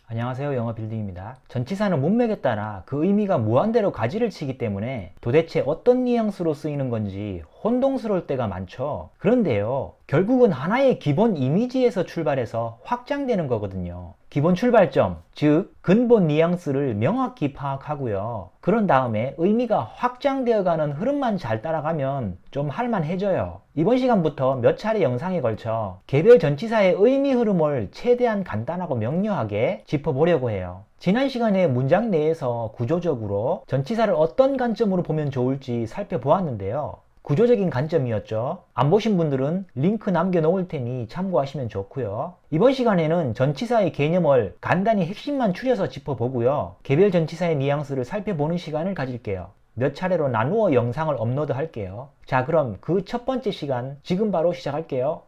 안녕하세요. 영어 빌딩입니다. 전치사는 문맥에 따라 그 의미가 무한대로 가지를 치기 때문에 도대체 어떤 뉘앙스로 쓰이는 건지 혼동스러울 때가 많죠. 그런데요, 결국은 하나의 기본 이미지에서 출발해서 확장되는 거거든요. 기본 출발점, 즉 근본 뉘앙스를 명확히 파악하고요. 그런 다음에 의미가 확장되어가는 흐름만 잘 따라가면 좀 할만해져요. 이번 시간부터 몇 차례 영상에 걸쳐 개별 전치사의 의미 흐름을 최대한 간단하고 명료하게 짚어보려고 해요. 지난 시간에 문장 내에서 구조적으로 전치사를 어떤 관점으로 보면 좋을지 살펴보았는데요. 구조적인 관점이었죠. 안 보신 분들은 링크 남겨놓을 테니 참고하시면 좋고요. 이번 시간에는 전치사의 개념을 간단히 핵심만 추려서 짚어보고요. 개별 전치사의 뉘앙스를 살펴보는 시간을 가질게요. 몇 차례로 나누어 영상을 업로드 할게요. 자, 그럼 그 첫 번째 시간 지금 바로 시작할게요.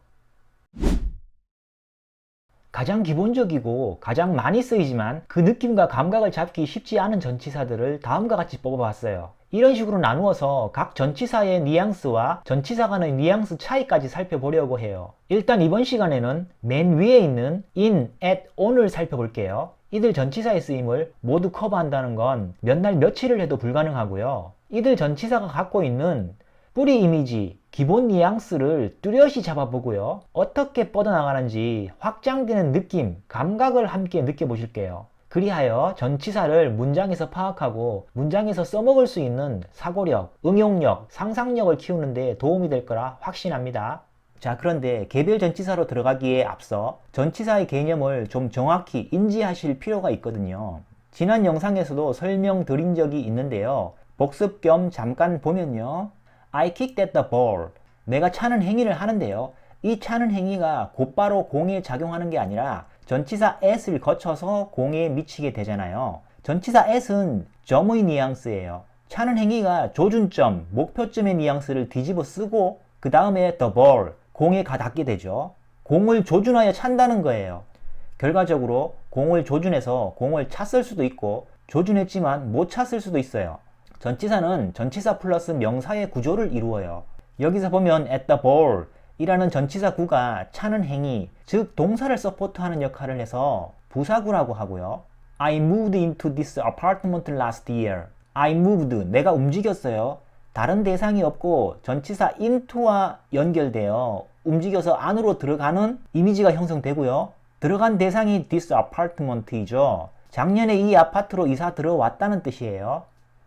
가장 기본적이고 가장 많이 쓰이지만 그 느낌과 감각을 잡기 쉽지 않은 전치사들을 다음과 같이 뽑아봤어요. 이런 식으로 나누어서 각 전치사의 뉘앙스와 전치사 간의 뉘앙스 차이까지 살펴보려고 해요. 일단 이번 시간에는 맨 위에 있는 in, at, on을 살펴볼게요. 이들 전치사의 쓰임을 모두 커버한다는 건 몇 날 며칠을 해도 불가능하고요. 이들 전치사가 갖고 있는 뿌리 이미지, 기본 뉘앙스를 뚜렷이 잡아보고요. 어떻게 뻗어나가는지 확장되는 느낌, 감각을 함께 느껴보실게요. 그리하여 전치사를 문장에서 파악하고 문장에서 써먹을 수 있는 사고력, 응용력, 상상력을 키우는 데 도움이 될 거라 확신합니다. 자, 그런데 개별 전치사로 들어가기에 앞서 전치사의 개념을 좀 정확히 인지하실 필요가 있거든요. 지난 영상에서도 설명드린 적이 있는데요. 복습 겸 잠깐 보면요. I kicked at the ball. 내가 차는 행위를 하는데요. 이 차는 행위가 곧바로 공에 작용하는 게 아니라 전치사 at을 거쳐서 공에 미치게 되잖아요. 전치사 at은 점의 뉘앙스예요. 차는 행위가 조준점, 목표점의 뉘앙스를 뒤집어 쓰고 그 다음에 the ball, 공에 가닿게 되죠. 공을 조준하여 찬다는 거예요. 결과적으로 공을 조준해서 공을 찼을 수도 있고 조준했지만 못 찼을 수도 있어요. 전치사는 전치사 플러스 명사의 구조를 이루어요. 여기서 보면 at the ball 이라는 전치사 구가 차는 행위, 즉 동사를 서포트하는 역할을 해서 부사구라고 하고요. I moved into this apartment last year. I moved, 내가 움직였어요. 다른 대상이 없고 전치사 into와 연결되어 움직여서 안으로 들어가는 이미지가 형성되고요. 들어간 대상이 this apartment이죠. 작년에 이 아파트로 이사 들어왔다는 뜻이에요.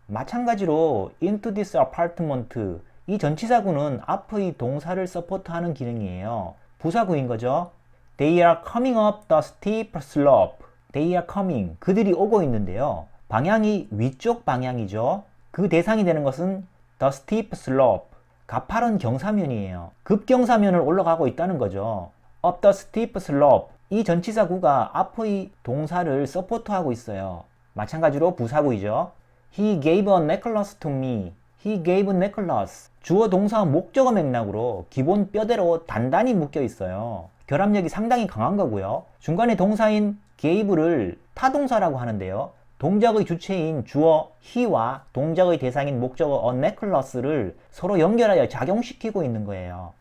마찬가지로 into this apartment, 이 전치사구는 앞의 동사를 서포트하는 기능이에요. 부사구인 거죠. They are coming up the steep slope. They are coming, 그들이 오고 있는데요. 방향이 위쪽 방향이죠. 그 대상이 되는 것은 the steep slope, 가파른 경사면이에요. 급경사면을 올라가고 있다는 거죠. Up the steep slope, 이 전치사구가 앞의 동사를 서포트하고 있어요. 마찬가지로 부사구이죠. He gave a necklace to me. He gave a necklace. 주어 동사 목적어 맥락으로 기본 뼈대로 단단히 묶여 있어요. 결합력이 상당히 강한 거고요. 중간에 동사인 gave를 타동사라고 하는데요. 동작의 주체인 주어 he와 동작의 대상인 목적어 a necklace를 서로 연결하여 작용시키고 있는 거예요.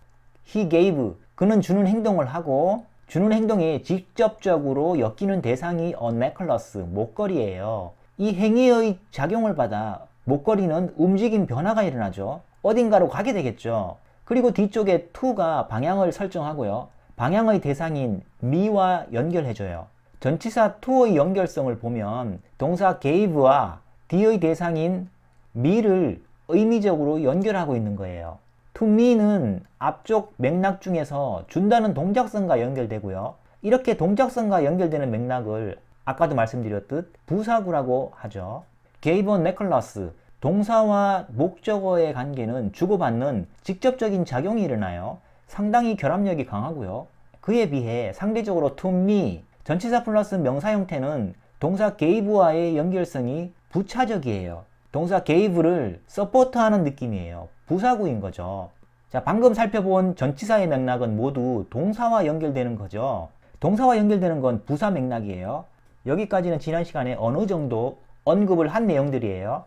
He gave, 그는 주는 행동을 하고 주는 행동에 직접적으로 엮이는 대상이 a necklace, 목걸이예요. 이 행위의 작용을 받아 목걸이는 움직임 변화가 일어나죠. 어딘가로 가게 되겠죠. 그리고 뒤쪽에 to가 방향을 설정하고요. 방향의 대상인 me와 연결해줘요. 전치사 to의 연결성을 보면 동사 gave와 D의 대상인 me를 의미적으로 연결하고 있는 거예요. to me는 앞쪽 맥락 중에서 준다는 동작성과 연결되고요. 이렇게 동작성과 연결되는 맥락을 아까도 말씀드렸듯 부사구라고 하죠. gave a necklace, 동사와 목적어의 관계는 주고받는 직접적인 작용이 일어나요. 상당히 결합력이 강하고요. 그에 비해 상대적으로 to me, 전치사 플러스 명사 형태는 동사 gave와의 연결성이 부차적이에요. 동사 gave를 서포트하는 느낌이에요. 부사구인 거죠. 자, 방금 살펴본 전치사의 맥락은 모두 동사와 연결되는 거죠. 동사와 연결되는 건 부사 맥락이에요. 여기까지는 지난 시간에 어느 정도 언급을 한 내용들이에요.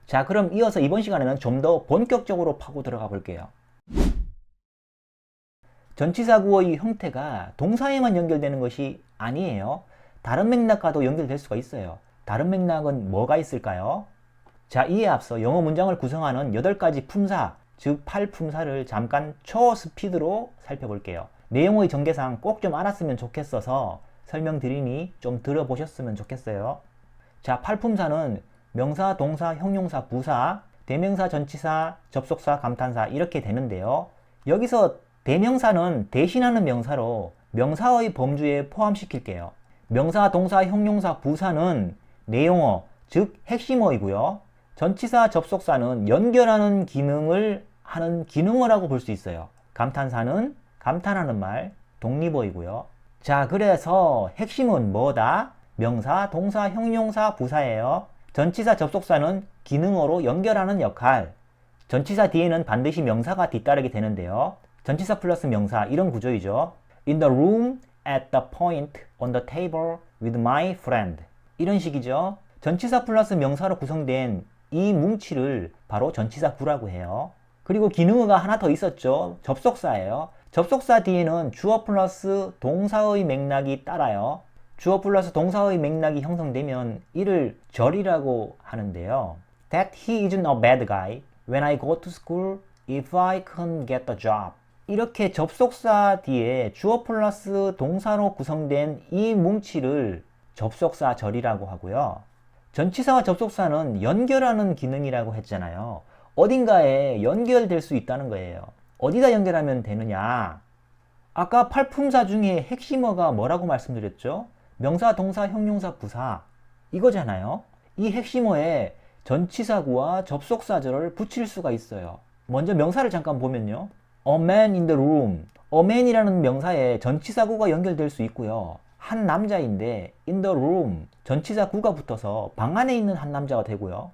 자, 그럼 이어서 이번 시간에는 좀 더 본격적으로 파고 들어가 볼게요. 전치사 구어의 형태가 동사에만 연결되는 것이 아니에요. 다른 맥락과도 연결될 수가 있어요. 다른 맥락은 뭐가 있을까요? 자, 이에 앞서 영어 문장을 구성하는 8가지 품사, 즉 8품사를 잠깐 초스피드로 살펴볼게요. 내용의 전개상 꼭 좀 알았으면 좋겠어서 설명드리니 좀 들어보셨으면 좋겠어요. 자, 8품사는 명사, 동사, 형용사, 부사, 대명사, 전치사, 접속사, 감탄사 이렇게 되는데요. 여기서 대명사는 대신하는 명사로 명사의 범주에 포함시킬게요. 명사, 동사, 형용사, 부사는 내용어, 즉 핵심어이고요. 전치사, 접속사는 연결하는 기능을 하는 기능어라고 볼 수 있어요. 감탄사는 감탄하는 말, 독립어이고요. 자, 그래서 핵심은 뭐다? 명사, 동사, 형용사, 부사예요. 전치사, 접속사는 기능어로 연결하는 역할. 전치사 뒤에는 반드시 명사가 뒤따르게 되는데요. 전치사 플러스 명사, 이런 구조이죠. In the room, at the point, on the table, with my friend. 이런 식이죠. 전치사 플러스 명사로 구성된 이 뭉치를 바로 전치사 구라고 해요. 그리고 기능어가 하나 더 있었죠. 접속사예요. 접속사 뒤에는 주어 플러스 동사의 맥락이 따라요. 주어 플러스 동사의 맥락이 형성되면 이를 절이라고 하는데요. That he isn't a bad guy. When I go to school, if I can get a job. 이렇게 접속사 뒤에 주어 플러스 동사로 구성된 이 뭉치를 접속사 절이라고 하고요. 전치사와 접속사는 연결하는 기능이라고 했잖아요. 어딘가에 연결될 수 있다는 거예요. 어디다 연결하면 되느냐? 아까 8품사 중에 핵심어가 뭐라고 말씀드렸죠? 명사, 동사, 형용사, 부사 이거잖아요. 이 핵심어에 전치사구와 접속사절을 붙일 수가 있어요. 먼저 명사를 잠깐 보면요. A man in the room. A man이라는 명사에 전치사구가 연결될 수 있고요. 한 남자인데 in the room 전치사구가 붙어서 방 안에 있는 한 남자가 되고요.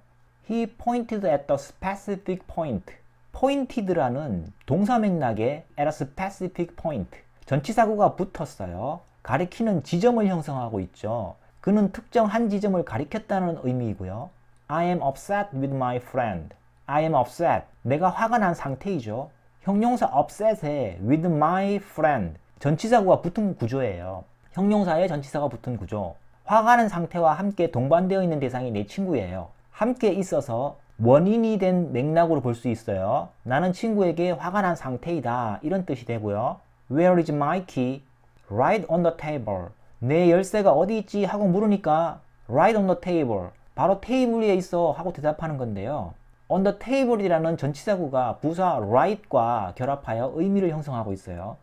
He pointed at the specific point. pointed라는 동사 맥락에 at a specific point. 전치사구가 붙었어요. 가리키는 지점을 형성하고 있죠. 그는 특정 한 지점을 가리켰다는 의미이고요. I am upset with my friend. I am upset. 내가 화가 난 상태이죠. 형용사 upset에 with my friend. 전치사구가 붙은 구조예요. 형용사에 전치사가 붙은 구조. 화가 난 상태와 함께 동반되어 있는 대상이 내 친구예요. 함께 있어서 원인이 된 맥락으로 볼 수 있어요. 나는 친구에게 화가 난 상태이다. 이런 뜻이 되고요. Where is my key? Right on the table. 내 열쇠가 어디 있지? 하고 물으니까 Right on the table. 바로 테이블 위에 있어 하고 대답하는 건데요. On the table이라는 전치사구가 부사 right과 결합하여 의미를 형성하고 있어요.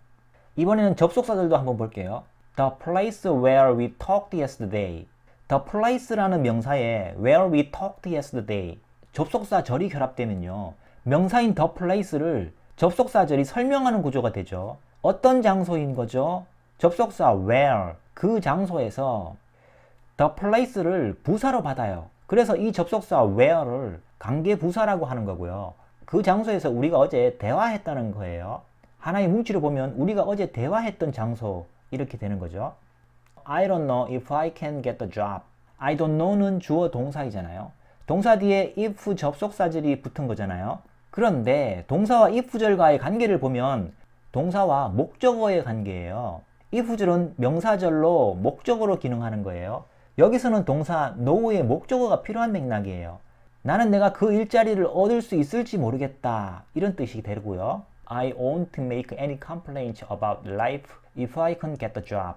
이번에는 접속사들도 한번 볼게요. The place where we talked yesterday. The place라는 명사에 where we talked yesterday. 접속사 절이 결합되면요. 명사인 the place를 접속사절이 설명하는 구조가 되죠. 어떤 장소인 거죠? 접속사 where, 그 장소에서 the place를 부사로 받아요. 그래서 이 접속사 where를 관계부사라고 하는 거고요. 그 장소에서 우리가 어제 대화했다는 거예요. 하나의 뭉치로 보면 우리가 어제 대화했던 장소 이렇게 되는 거죠. I don't know if I can get the job. I don't know는 주어 동사이잖아요. 동사 뒤에 if 접속사절이 붙은 거잖아요. 그런데 동사와 if절과의 관계를 보면 동사와 목적어의 관계예요. if절은 명사절로 목적어로 기능하는 거예요. 여기서는 동사 know의 목적어가 필요한 맥락이에요. 나는 내가 그 일자리를 얻을 수 있을지 모르겠다. 이런 뜻이 되고요. I won't make any complaints about life if I can get the job.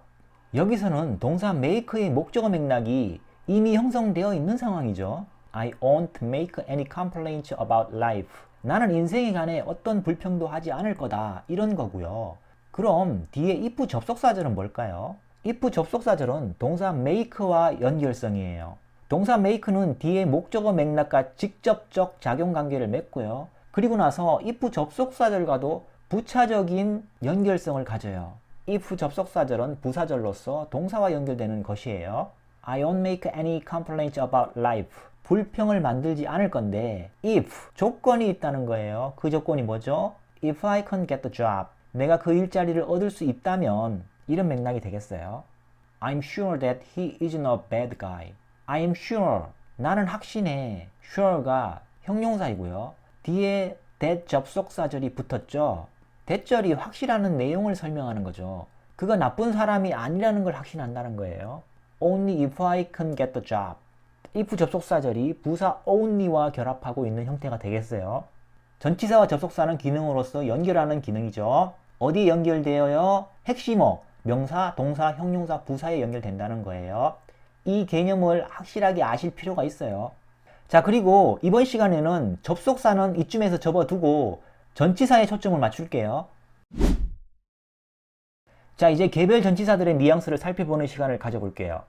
여기서는 동사 make의 목적어 맥락이 이미 형성되어 있는 상황이죠. I won't make any complaints about life. 나는 인생에 관해 어떤 불평도 하지 않을 거다. 이런 거고요. 그럼 뒤에 if 접속사절은 뭘까요? if 접속사절은 동사 make와 연결성이에요. 동사 make는 뒤에 목적어 맥락과 직접적 작용관계를 맺고요. 그리고 나서 if 접속사절과도 부차적인 연결성을 가져요. if 접속사절은 부사절로서 동사와 연결되는 것이에요. I won't make any complaints about life. 불평을 만들지 않을 건데 if 조건이 있다는 거예요. 그 조건이 뭐죠? If I can get the job. 내가 그 일자리를 얻을 수 있다면 이런 맥락이 되겠어요. I'm sure that he isn't a bad guy. I am sure. 나는 확신해. sure가 형용사이고요. 뒤에 that 접속사절이 붙었죠. that절이 확실하는 내용을 설명하는 거죠. 그가 나쁜 사람이 아니라는 걸 확신한다는 거예요. only if I can get the job. if 접속사절이 부사 only와 결합하고 있는 형태가 되겠어요. 전치사와 접속사는 기능으로서 연결하는 기능이죠. 어디에 연결되어요? 핵심어, 명사, 동사, 형용사, 부사에 연결된다는 거예요. 이 개념을 확실하게 아실 필요가 있어요. 자, 그리고 이번 시간에는 접속사는 이쯤에서 접어두고 전치사에 초점을 맞출게요. 자, 이제 개별 전치사들의 뉘앙스를 살펴보는 시간을 가져볼게요.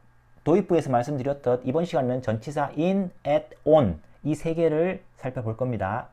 도입부에서 말씀드렸듯 이번 시간은 전치사 in, at, on 이 세 개를 살펴볼 겁니다.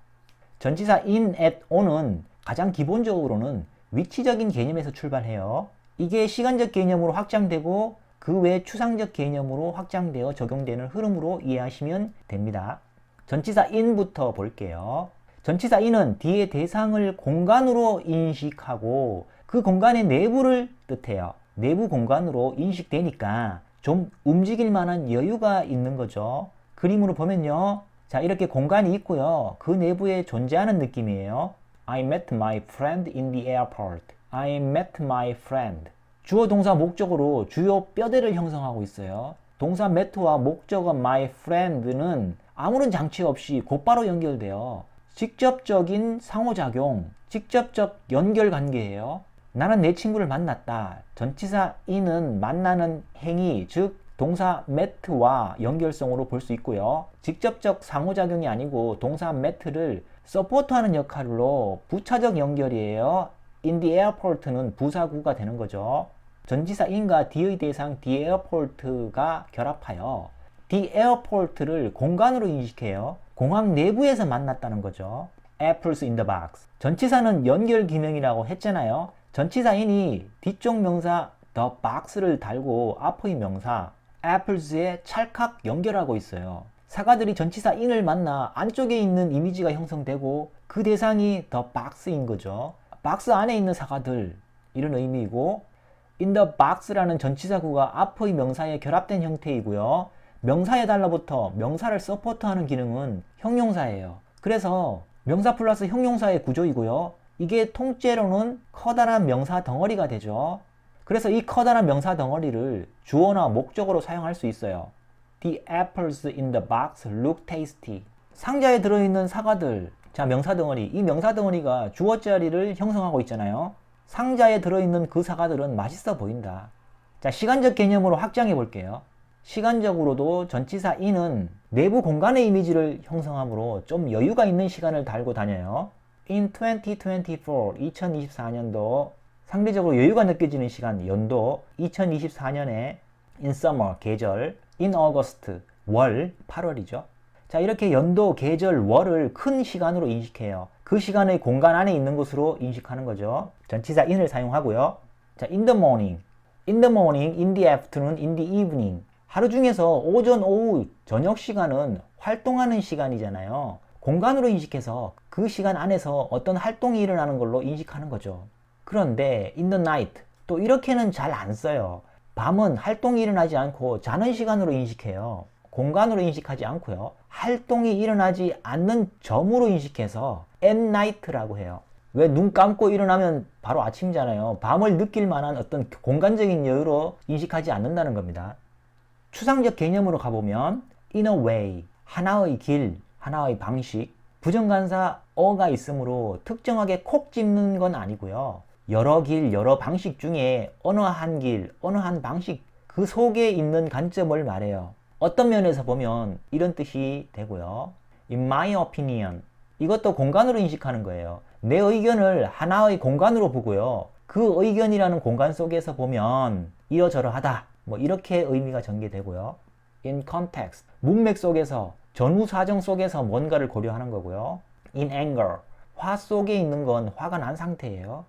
전치사 in, at, on은 가장 기본적으로는 위치적인 개념에서 출발해요. 이게 시간적 개념으로 확장되고 그 외 추상적 개념으로 확장되어 적용되는 흐름으로 이해하시면 됩니다. 전치사 in부터 볼게요. 전치사 in은 뒤의 대상을 공간으로 인식하고 그 공간의 내부를 뜻해요. 내부 공간으로 인식되니까 좀 움직일 만한 여유가 있는 거죠. 그림으로 보면요. 자, 이렇게 공간이 있고요. 그 내부에 존재하는 느낌이에요. I met my friend in the airport. I met my friend. 주어 동사 목적으로 주요 뼈대를 형성하고 있어요. 동사 met와 목적어 my friend는 아무런 장치 없이 곧바로 연결돼요. 직접적인 상호작용, 직접적 연결관계예요. 나는 내 친구를 만났다. 전치사 in은 만나는 행위, 즉 동사 met와 연결성으로 볼 수 있고요. 직접적 상호작용이 아니고 동사 met를 서포트하는 역할로 부차적 연결이에요. in the airport는 부사구가 되는 거죠. 전치사 in과 the의 대상 the airport가 결합하여 the airport를 공간으로 인식해요. 공항 내부에서 만났다는 거죠. apples in the box. 전치사는 연결 기능이라고 했잖아요. 전치사 in이 뒤쪽 명사 the box를 달고 앞의 명사 apples에 찰칵 연결하고 있어요. 사과들이 전치사 in을 만나 안쪽에 있는 이미지가 형성되고 그 대상이 the box인 거죠. 박스 안에 있는 사과들 이런 의미이고 in the box라는 전치사구가 앞의 명사에 결합된 형태이고요. 명사에 달라붙어 명사를 서포트하는 기능은 형용사예요. 그래서 명사 플러스 형용사의 구조이고요. 이게 통째로는 커다란 명사 덩어리가 되죠. 그래서 이 커다란 명사 덩어리를 주어나 목적어로 사용할 수 있어요. The apples in the box look tasty. 상자에 들어있는 사과들. 자, 명사 덩어리. 이 명사 덩어리가 주어 자리를 형성하고 있잖아요. 상자에 들어있는 그 사과들은 맛있어 보인다. 자, 시간적 개념으로 확장해 볼게요. 시간적으로도 전치사 in은 내부 공간의 이미지를 형성하므로 좀 여유가 있는 시간을 달고 다녀요. In 2024, 2024년도 상대적으로 여유가 느껴지는 시간, 연도 2024년에 in summer, 계절, in August, 월, 8월이죠. 자, 이렇게 연도, 계절, 월을 큰 시간으로 인식해요. 그 시간의 공간 안에 있는 것으로 인식하는 거죠. 전치사 in을 사용하고요. 자, in the morning, in the morning, in the afternoon, in the evening. 하루 중에서 오전, 오후, 저녁 시간은 활동하는 시간이잖아요. 공간으로 인식해서 그 시간 안에서 어떤 활동이 일어나는 걸로 인식하는 거죠. 그런데 in the night, 또 이렇게는 잘 안 써요. 밤은 활동이 일어나지 않고 자는 시간으로 인식해요. 공간으로 인식하지 않고요. 활동이 일어나지 않는 점으로 인식해서 at night라고 해요. 왜 눈 감고 일어나면 바로 아침이잖아요. 밤을 느낄 만한 어떤 공간적인 여유로 인식하지 않는다는 겁니다. 추상적 개념으로 가보면 in a way, 하나의 길, 하나의 방식, 부정관사 어가 있으므로 특정하게 콕 집는 건 아니고요. 여러 길, 여러 방식 중에 어느 한 길, 어느 한 방식 그 속에 있는 관점을 말해요. 어떤 면에서 보면 이런 뜻이 되고요. In my opinion, 이것도 공간으로 인식하는 거예요. 내 의견을 하나의 공간으로 보고요. 그 의견이라는 공간 속에서 보면 이러저러하다. 뭐 이렇게 의미가 전개되고요. In context, 문맥 속에서, 전후 사정 속에서 뭔가를 고려하는 거고요. In anger, 화 속에 있는 건 화가 난 상태예요.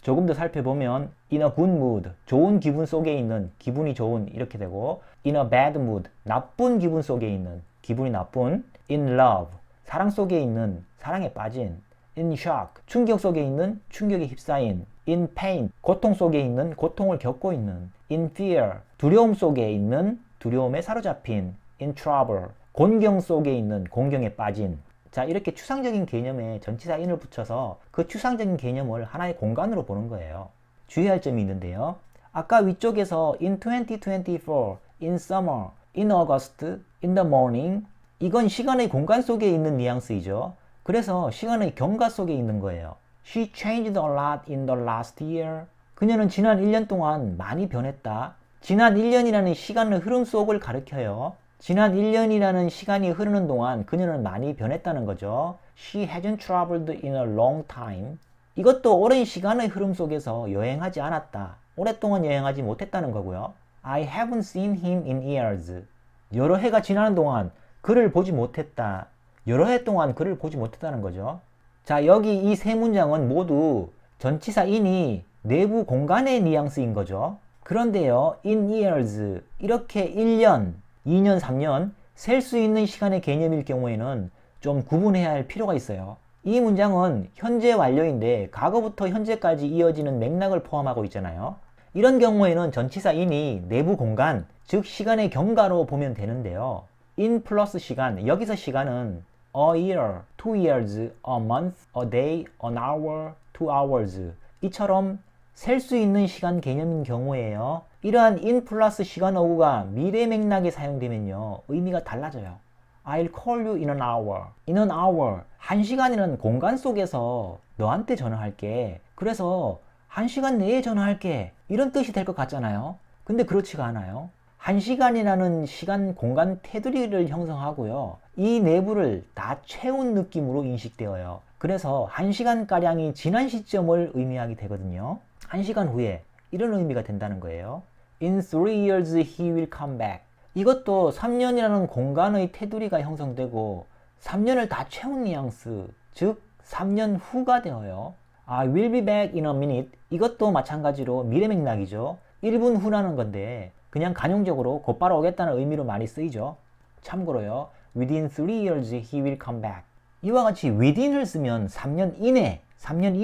조금 더 살펴보면 in a good mood, 좋은 기분 속에 있는, 기분이 좋은 이렇게 되고 in a bad mood, 나쁜 기분 속에 있는, 기분이 나쁜. in love, 사랑 속에 있는, 사랑에 빠진. in shock, 충격 속에 있는, 충격에 휩싸인. in pain, 고통 속에 있는, 고통을 겪고 있는. in fear, 두려움 속에 있는, 두려움에 사로잡힌. in trouble, 곤경 속에 있는, 공경에 빠진. 자, 이렇게 추상적인 개념에 전치사 in을 붙여서 그 추상적인 개념을 하나의 공간으로 보는 거예요. 주의할 점이 있는데요. 아까 위쪽에서 in 2024, in summer, in August, in the morning. 이건 시간의 공간 속에 있는 뉘앙스이죠. 그래서 시간의 경과 속에 있는 거예요. She changed a lot in the last year. 그녀는 지난 1년 동안 많이 변했다. 지난 1년이라는 시간의 흐름 속을 가리켜요. 지난 1년이라는 시간이 흐르는 동안 그녀는 많이 변했다는 거죠. She hasn't traveled in a long time. 이것도 오랜 시간의 흐름 속에서 여행하지 않았다. 오랫동안 여행하지 못했다는 거고요. I haven't seen him in years. 여러 해가 지나는 동안 그를 보지 못했다. 여러 해 동안 그를 보지 못했다는 거죠. 자, 여기 이 세 문장은 모두 전치사 in이 내부 공간의 뉘앙스인 거죠. 그런데요, in years, 이렇게 1년, 2년, 3년 셀 수 있는 시간의 개념일 경우에는 좀 구분해야 할 필요가 있어요. 이 문장은 현재 완료인데 과거부터 현재까지 이어지는 맥락을 포함하고 있잖아요. 이런 경우에는 전치사 in이 내부 공간, 즉 시간의 경과로 보면 되는데요. in 플러스 시간, 여기서 시간은 a year, 2 years, a month, a day, an hour, 2 hours 이처럼 셀 수 있는 시간 개념인 경우에요. 이러한 in 플러스 시간 어구가 미래 맥락에 사용되면요, 의미가 달라져요. I'll call you in an hour. In an hour. 1시간이라는 공간 속에서 너한테 전화할게. 그래서 1시간 내에 전화할게. 이런 뜻이 될 것 같잖아요. 근데 그렇지가 않아요. 1시간이라는 시간 공간 테두리를 형성하고요. 이 내부를 다 채운 느낌으로 인식되어요. 그래서 1시간가량이 지난 시점을 의미하게 되거든요. 1시간 후에 이런 의미가 된다는 거예요. In 3 years he will come back. 이것도 3년이라는 공간의 테두리가 형성되고 3년을 다 채운 뉘앙스, 즉 3년 후가 되어요. I will be back in a minute. 이것도 마찬가지로 미래 맥락이죠. 1분 후라는 건데 그냥 간용적으로 곧바로 오겠다는 의미로 많이 쓰이죠. 참고로요, within 3 years he will come back. 이와 같이 within을 쓰면 3년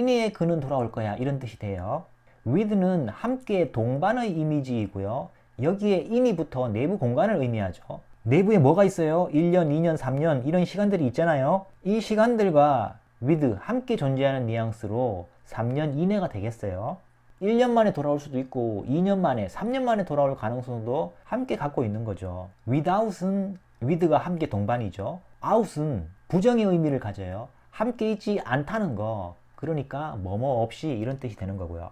이내에 그는 돌아올 거야, 이런 뜻이 돼요. with는 함께 동반의 이미지이고요. 여기에 in이 붙어 내부 공간을 의미하죠. 내부에 뭐가 있어요? 1년, 2년, 3년 이런 시간들이 있잖아요. 이 시간들과 with 함께 존재하는 뉘앙스로 3년 이내가 되겠어요. 1년 만에 돌아올 수도 있고 2년 만에, 3년 만에 돌아올 가능성도 함께 갖고 있는 거죠. without은 with가 함께 동반이죠. out은 부정의 의미를 가져요. 함께 있지 않다는 거, 그러니까 뭐뭐 없이 이런 뜻이 되는 거고요.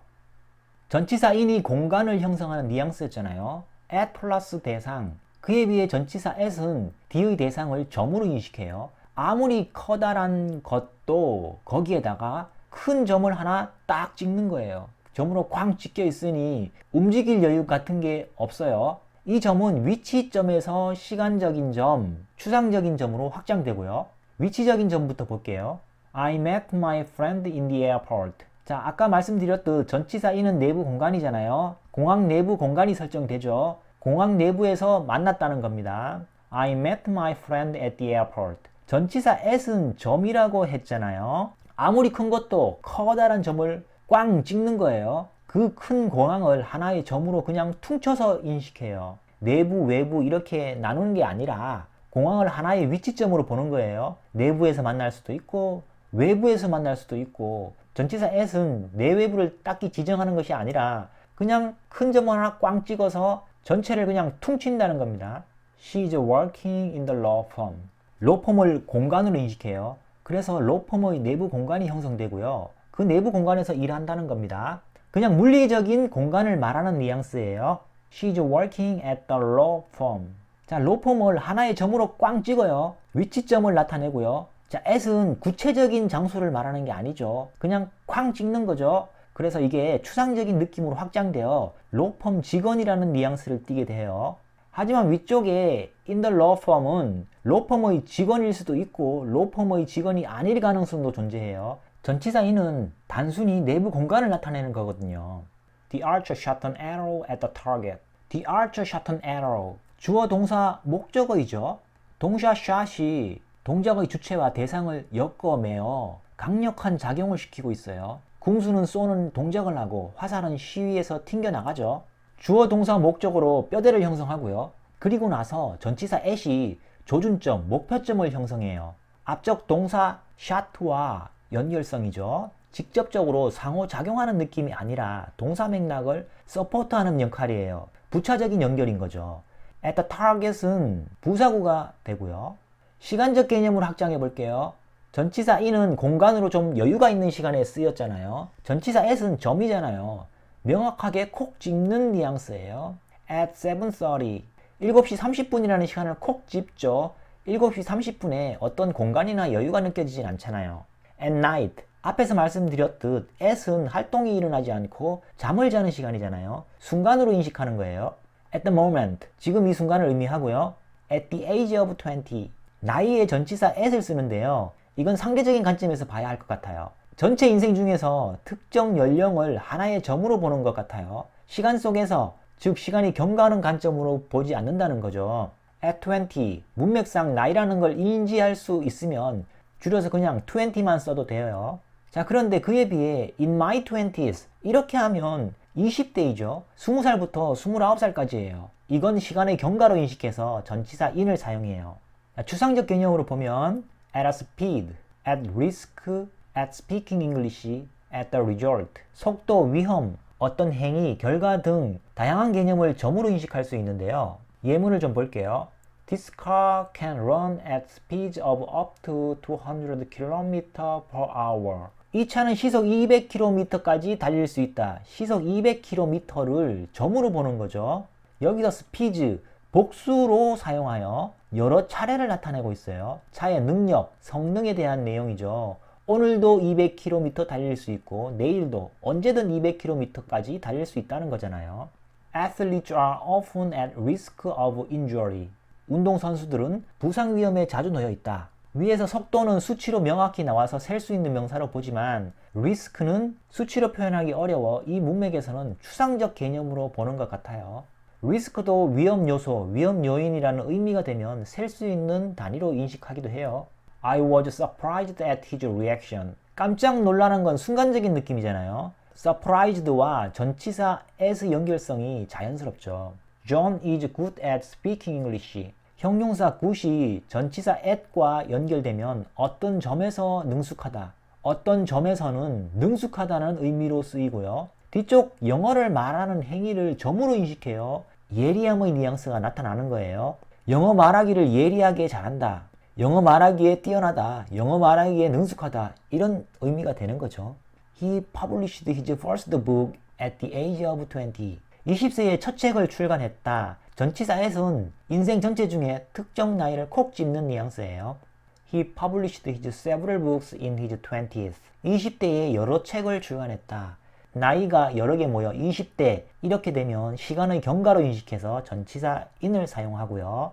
전치사 in이 공간을 형성하는 뉘앙스였잖아요. at 플러스 대상, 그에 비해 전치사 at은 D의 대상을 점으로 인식해요. 아무리 커다란 것도 거기에다가 큰 점을 하나 딱 찍는 거예요. 점으로 꽝 찍혀 있으니 움직일 여유 같은 게 없어요. 이 점은 위치점에서 시간적인 점, 추상적인 점으로 확장되고요. 위치적인 점부터 볼게요. I met my friend in the airport. 자, 아까 말씀드렸듯 전치사 in은 내부 공간이잖아요. 공항 내부 공간이 설정되죠. 공항 내부에서 만났다는 겁니다. I met my friend at the airport. 전치사 at은 점이라고 했잖아요. 아무리 큰 것도 커다란 점을 꽝 찍는 거예요. 그 큰 공항을 하나의 점으로 그냥 퉁쳐서 인식해요. 내부, 외부 이렇게 나누는 게 아니라 공항을 하나의 위치점으로 보는 거예요. 내부에서 만날 수도 있고 외부에서 만날 수도 있고, 전치사 at은 내외부를 딱히 지정하는 것이 아니라 그냥 큰 점을 하나 꽝 찍어서 전체를 그냥 퉁친다는 겁니다. She is working in the law firm. law firm을 공간으로 인식해요. 그래서 law firm의 내부 공간이 형성되고요. 그 내부 공간에서 일한다는 겁니다. 그냥 물리적인 공간을 말하는 뉘앙스예요. She is working at the law firm. 자, law firm을 하나의 점으로 꽝 찍어요. 위치점을 나타내고요. 자, at은 구체적인 장소를 말하는 게 아니죠. 그냥 쾅 찍는 거죠. 그래서 이게 추상적인 느낌으로 확장되어 로펌 직원이라는 뉘앙스를 띠게 돼요. 하지만 위쪽에 in the law firm은 로펌의 직원일 수도 있고 로펌의 직원이 아닐 가능성도 존재해요. 전치사 in은 단순히 내부 공간을 나타내는 거거든요. The archer shot an arrow at the target. The archer shot an arrow. 주어 동사 목적어이죠. 동사 shot이 동작의 주체와 대상을 엮어매어 강력한 작용을 시키고 있어요. 궁수는 쏘는 동작을 하고 화살은 시위에서 튕겨나가죠. 주어 동사 목적으로 뼈대를 형성하고요. 그리고 나서 전치사 at이 조준점, 목표점을 형성해요. 앞적 동사 shot와 연결성이죠. 직접적으로 상호작용하는 느낌이 아니라 동사 맥락을 서포트하는 역할이에요. 부차적인 연결인 거죠. at the target은 부사구가 되고요. 시간적 개념으로 확장해 볼게요. 전치사 in은 공간으로 좀 여유가 있는 시간에 쓰였잖아요. 전치사 at은 점이잖아요. 명확하게 콕 집는 뉘앙스예요. at 7:30 7시 30분이라는 시간을 콕 집죠. 7시 30분에 어떤 공간이나 여유가 느껴지진 않잖아요. at night 앞에서 말씀드렸듯 at은 활동이 일어나지 않고 잠을 자는 시간이잖아요. 순간으로 인식하는 거예요. at the moment 지금 이 순간을 의미하고요. at the age of 20 나이의 전치사 at을 쓰는데요. 이건 상대적인 관점에서 봐야 할 것 같아요. 전체 인생 중에서 특정 연령을 하나의 점으로 보는 것 같아요. 시간 속에서 즉 시간이 경과하는 관점으로 보지 않는다는 거죠. at 20 문맥상 나이라는 걸 인지할 수 있으면 줄여서 그냥 20만 써도 돼요. 자, 그런데 그에 비해 in my 20s 이렇게 하면 20대이죠. 20살부터 29살까지예요. 이건 시간의 경과로 인식해서 전치사 in을 사용해요. 자, 추상적 개념으로 보면 at a speed, at risk, at speaking English, at the result 속도, 위험, 어떤 행위, 결과 등 다양한 개념을 점으로 인식할 수 있는데요. 예문을 좀 볼게요. This car can run at speeds of up to 200 km per hour. 이 차는 시속 200km까지 달릴 수 있다. 시속 200km를 점으로 보는 거죠. 여기서 speeds, 복수로 사용하여 여러 차례를 나타내고 있어요. 차의 능력, 성능에 대한 내용이죠. 오늘도 200km 달릴 수 있고 내일도 언제든 200km까지 달릴 수 있다는 거잖아요. Athletes are often at risk of injury. 운동선수들은 부상 위험에 자주 놓여 있다. 위에서 속도는 수치로 명확히 나와서 셀 수 있는 명사로 보지만 risk는 수치로 표현하기 어려워 이 문맥에서는 추상적 개념으로 보는 것 같아요. 리스크도 위험 요소, 위험 요인이라는 의미가 되면 셀 수 있는 단위로 인식하기도 해요. I was surprised at his reaction. 깜짝 놀라는 건 순간적인 느낌이잖아요. surprised와 전치사 as 연결성이 자연스럽죠. John is good at speaking English. 형용사 good이 전치사 at과 연결되면 어떤 점에서 능숙하다, 어떤 점에서는 능숙하다는 의미로 쓰이고요. 뒤쪽 영어를 말하는 행위를 점으로 인식해요. 예리함의 뉘앙스가 나타나는 거예요. 영어 말하기를 예리하게 잘한다. 영어 말하기에 뛰어나다. 영어 말하기에 능숙하다. 이런 의미가 되는 거죠. He published his first book at the age of 20. 20세에 첫 책을 출간했다. 전치사 at은 인생 전체 중에 특정 나이를 콕 집는 뉘앙스예요. He published his several books in his 20s. 20대에 여러 책을 출간했다. 나이가 여러 개 모여 20대 이렇게 되면 시간의 경과로 인식해서 전치사 in을 사용하고요.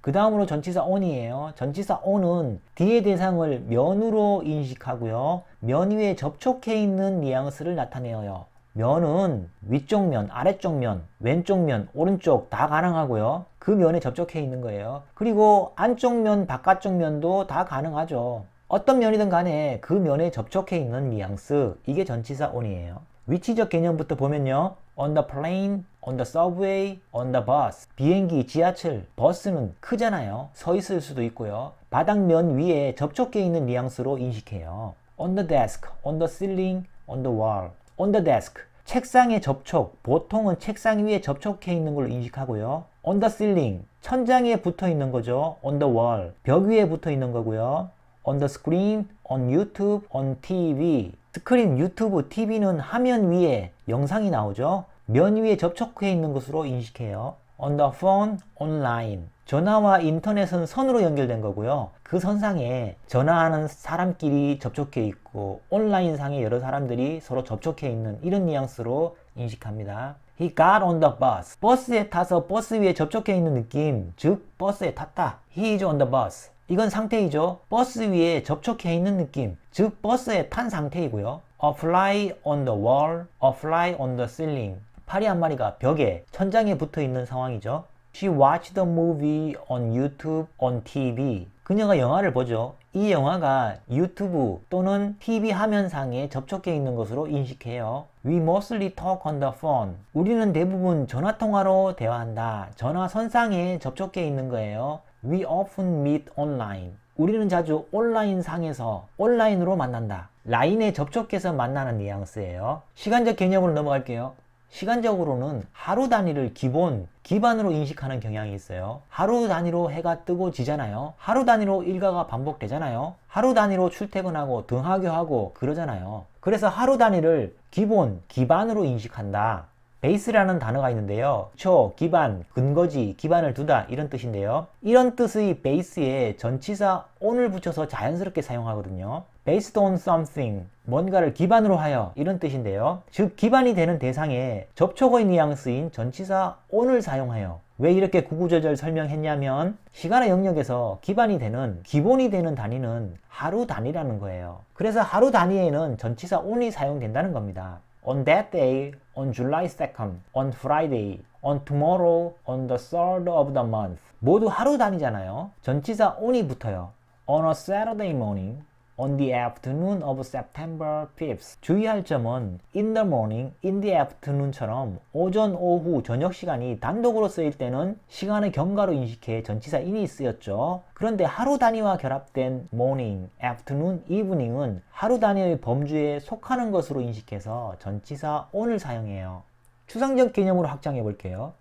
그 다음으로 전치사 on이에요. 전치사 on은 뒤의 대상을 면으로 인식하고요. 면 위에 접촉해 있는 뉘앙스를 나타내어요. 면은 위쪽 면, 아래쪽 면, 왼쪽 면, 오른쪽 다 가능하고요. 그 면에 접촉해 있는 거예요. 그리고 안쪽 면, 바깥쪽 면도 다 가능하죠. 어떤 면이든 간에 그 면에 접촉해 있는 뉘앙스, 이게 전치사 on이에요. 위치적 개념부터 보면요. on the plane, on the subway, on the bus. 비행기, 지하철, 버스는 크잖아요. 서 있을 수도 있고요. 바닥면 위에 접촉해 있는 뉘앙스로 인식해요. on the desk, on the ceiling, on the wall. on the desk, 책상에 접촉, 보통은 책상 위에 접촉해 있는 걸로 인식하고요. on the ceiling, 천장에 붙어 있는 거죠. on the wall, 벽 위에 붙어 있는 거고요. on the screen, on YouTube, on TV. 스크린, 유튜브, TV는 화면 위에 영상이 나오죠. 면 위에 접촉해 있는 것으로 인식해요. on the phone, online. 전화와 인터넷은 선으로 연결된 거고요. 그 선상에 전화하는 사람끼리 접촉해 있고 온라인상에 여러 사람들이 서로 접촉해 있는 이런 뉘앙스로 인식합니다. He got on the bus. 버스에 타서 버스 위에 접촉해 있는 느낌, 즉 버스에 탔다. He is on the bus. 이건 상태이죠. 버스 위에 접촉해 있는 느낌, 즉 버스에 탄 상태이고요. A fly on the wall, a fly on the ceiling. 파리 한 마리가 벽에, 천장에 붙어 있는 상황이죠. She watched the movie on YouTube, on TV. 그녀가 영화를 보죠. 이 영화가 유튜브 또는 TV 화면상에 접촉해 있는 것으로 인식해요. We mostly talk on the phone. 우리는 대부분 전화통화로 대화한다. 전화선상에 접촉해 있는 거예요. We often meet online. 우리는 자주 온라인 상에서 온라인으로 만난다. 라인에 접촉해서 만나는 뉘앙스예요. 시간적 개념으로 넘어갈게요. 시간적으로는 하루 단위를 기반으로 인식하는 경향이 있어요. 하루 단위로 해가 뜨고 지잖아요. 하루 단위로 일과가 반복되잖아요. 하루 단위로 출퇴근하고 등하교하고 그러잖아요. 그래서 하루 단위를 기반으로 인식한다. 베이스라는 단어가 있는데요. 기반, 근거지, 기반을 두다 이런 뜻인데요. 이런 뜻의 베이스에 전치사 on을 붙여서 자연스럽게 사용하거든요. based on something, 뭔가를 기반으로 하여 이런 뜻인데요. 즉 기반이 되는 대상에 접촉어의 뉘앙스인 전치사 on을 사용해요. 왜 이렇게 구구절절 설명했냐면 시간의 영역에서 기본이 되는 단위는 하루 단위라는 거예요. 그래서 하루 단위에는 전치사 on이 사용된다는 겁니다. On that day, on July 2nd, on Friday, on tomorrow, on the 3rd of the month. 모두 하루 단위잖아요. 전치사 on이 붙어요. On a Saturday morning, on the afternoon of September 5th. 주의할 점은 in the morning, in the afternoon처럼 오전, 오후, 저녁 시간이 단독으로 쓰일 때는 시간의 경과로 인식해 전치사 in이 쓰였죠. 그런데 하루 단위와 결합된 morning, afternoon, evening은 하루 단위의 범주에 속하는 것으로 인식해서 전치사 on을 사용해요. 추상적 개념으로 확장해 볼게요.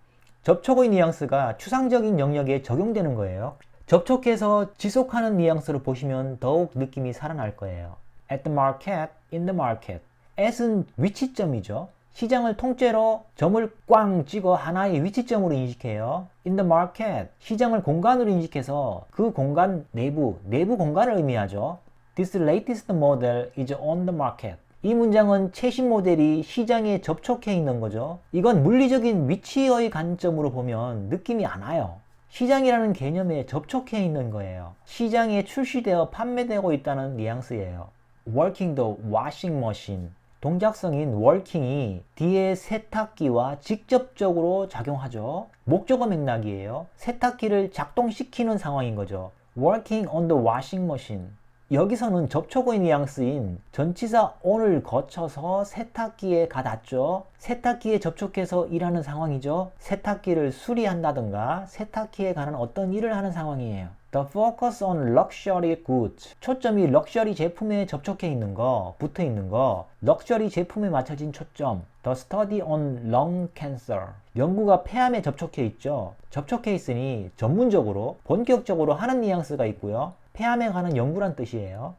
접촉의 뉘앙스가 추상적인 영역에 적용되는 거예요. 접촉해서 지속하는 뉘앙스를 보시면 더욱 느낌이 살아날 거예요. At the market, in the market. at은 위치점이죠. 시장을 통째로 점을 꽝 찍어 하나의 위치점으로 인식해요. In the market. 시장을 공간으로 인식해서 그 공간 내부 공간을 의미하죠. This latest model is on the market. 이 문장은 최신 모델이 시장에 접촉해 있는 거죠. 이건 물리적인 위치의 관점으로 보면 느낌이 안 와요. 시장이라는 개념에 접촉해 있는 거예요. 시장에 출시되어 판매되고 있다는 뉘앙스예요. Working the washing machine. 동작성인 working이 뒤에 세탁기와 직접적으로 작용하죠. 목적어 맥락이에요. 세탁기를 작동시키는 상황인 거죠. Working on the washing machine. 여기서는 접촉어의 뉘앙스인 전치사 on을 거쳐서 세탁기에 가닿죠. 세탁기에 접촉해서 일하는 상황이죠. 세탁기를 수리한다든가 세탁기에 가는 어떤 일을 하는 상황이에요. The focus on luxury goods. 초점이 럭셔리 제품에 접촉해 있는 거, 붙어 있는 거, 럭셔리 제품에 맞춰진 초점. The study on lung cancer. 연구가 폐암에 접촉해 있죠. 접촉해 있으니 전문적으로, 본격적으로 하는 뉘앙스가 있고요. 폐암에 관한 연구란 뜻이에요.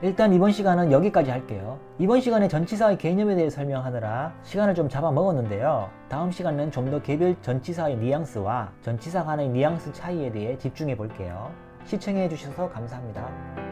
일단 이번 시간은 여기까지 할게요. 이번 시간에 전치사의 개념에 대해 설명하느라 시간을 좀 잡아먹었는데요. 다음 시간은 좀 더 개별 전치사의 뉘앙스와 전치사 간의 뉘앙스 차이에 대해 집중해 볼게요. 시청해 주셔서 감사합니다.